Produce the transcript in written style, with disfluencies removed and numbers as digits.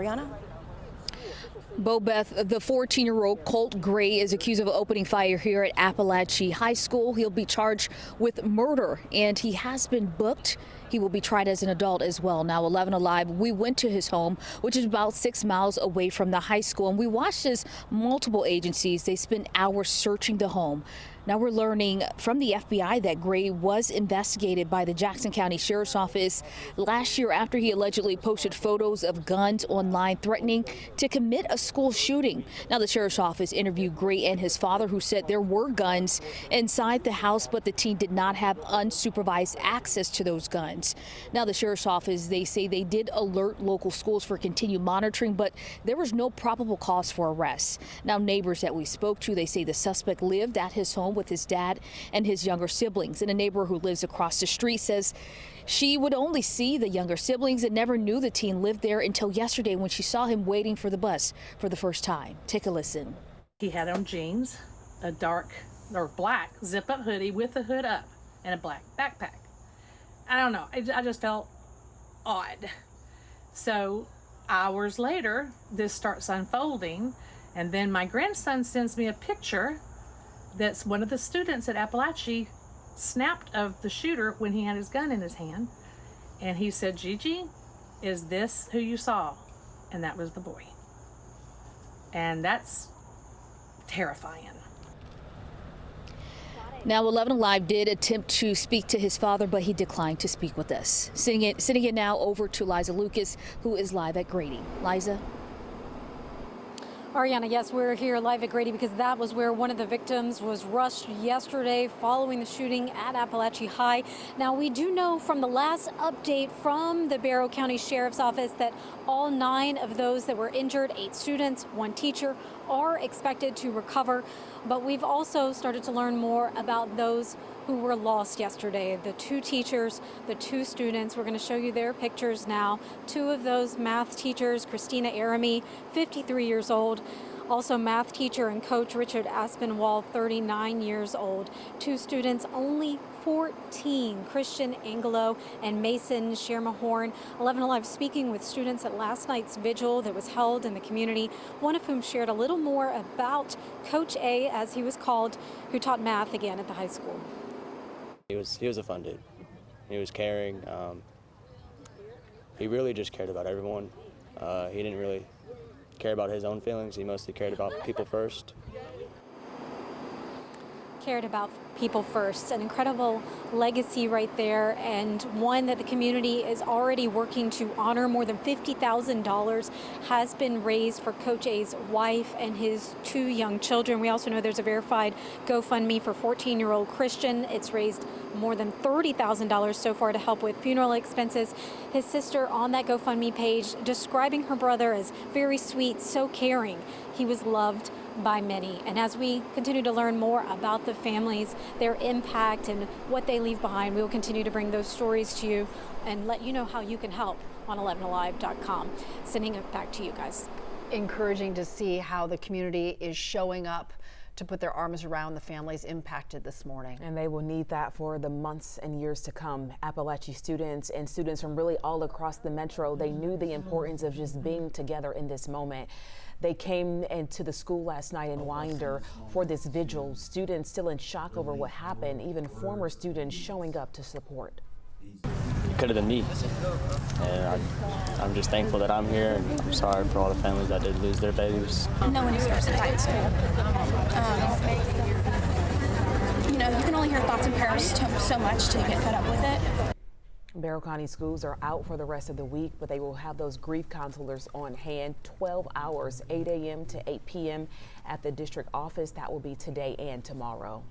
Brianna? Beth, the 14-year-old Colt Gray is accused of opening fire here at Apalachee High School. He'll be charged with murder, and he has been booked. He will be tried as an adult as well. Now, 11 Alive, we went to his home, which is about 6 miles away from the high school, and we watched as multiple agencies, they spent hours searching the home. Now we're learning from the FBI that Gray was investigated by the Jackson County Sheriff's Office last year after he allegedly posted photos of guns online threatening to commit a school shooting. Now the Sheriff's Office interviewed Gray and his father, who said there were guns inside the house, but the teen did not have unsupervised access to those guns. Now the Sheriff's Office, they say they did alert local schools for continued monitoring, but there was no probable cause for arrest. Now neighbors that we spoke to, they say the suspect lived at his home with his dad and his younger siblings. And a neighbor who lives across the street says she would only see the younger siblings and never knew the teen lived there until yesterday when she saw him waiting for the bus for the first time. Take a listen. He had on jeans, a dark or black zip-up hoodie with the hood up, and a black backpack. I don't know, I just felt odd. So hours later, this starts unfolding, and then my grandson sends me a picture that's one of the students at Apalachee snapped of the shooter when he had his gun in his hand. And he said, "Gigi, is this who you saw?" And that was the boy. And that's terrifying. Now 11 Alive did attempt to speak to his father, but he declined to speak with us. Sending it now over to Liza Lucas, who is live at Grady. Liza? Ariana, yes, we're here live at Grady because that was where one of the victims was rushed yesterday following the shooting at Apalachee High. Now, we do know from the last update from the Barrow County Sheriff's Office that all 9 of those that were injured, 8 students, 1 teacher, are expected to recover. But we've also started to learn more about those who were lost yesterday. The 2 teachers, the 2 students. We're going to show you their pictures now. 2 of those math teachers, Christina Aramy, 53 years old. Also math teacher and coach Richard Aspinwall, 39 years old. 2 students, only 14, Christian Angelo and Mason Shermahorn. 11 Alive speaking with students at last night's vigil that was held in the community, one of whom shared a little more about Coach A, as he was called, who taught math again at the high school. He was a fun dude. He was caring. He really just cared about everyone. He didn't really care about his own feelings. He mostly cared about people first. Cared about people first. An incredible legacy right there, and one that the community is already working to honor. More than $50,000 has been raised for Coach A's wife and his 2 young children. We also know there's a verified GoFundMe for 14-year-old Christian. It's raised more than $30,000 so far to help with funeral expenses. His sister on that GoFundMe page describing her brother as very sweet, so caring. He was loved by many. And as we continue to learn more about the families, their impact and what they leave behind, we will continue to bring those stories to you and let you know how you can help on 11alive.com. Sending it back to you guys. Encouraging to see how the community is showing up to put their arms around the families impacted this morning. And they will need that for the months and years to come. Apalachee students and students from really all across the metro, they knew the importance of just being together in this moment. They came into the school last night in Winder for this vigil. Students still in shock over what happened, even former students showing up to support. It could have been me. And I'm just thankful that I'm here, and I'm sorry for all the families that did lose their babies. No one deserves to die in school. You can only hear thoughts and prayers so much till you get fed up with it. Barrow County schools are out for the rest of the week, but they will have those grief counselors on hand 12 hours, 8 a.m. to 8 p.m. at the district office. That will be today and tomorrow.